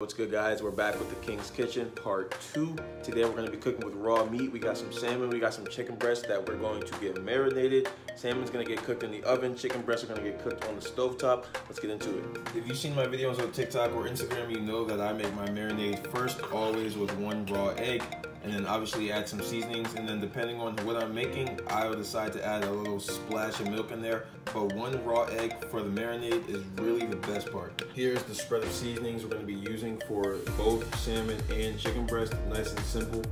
What's good, guys? We're back with the King's Kitchen part 2. Today we're going to be cooking with raw meat. We got some salmon, we got some chicken breast that we're going to get marinated. Salmon's going to get cooked in the oven, chicken breasts are going to get cooked on the stovetop. Let's get into it. If you've seen my videos on TikTok or Instagram, you know that I make my marinade first, always with one raw egg, and then obviously add some seasonings, and then depending on what I'm making, I will decide to add a little splash of milk in there. But one raw egg for the marinade is really the best part. Here's the spread of seasonings we're going to be using for both salmon and chicken breast. Nice and simple.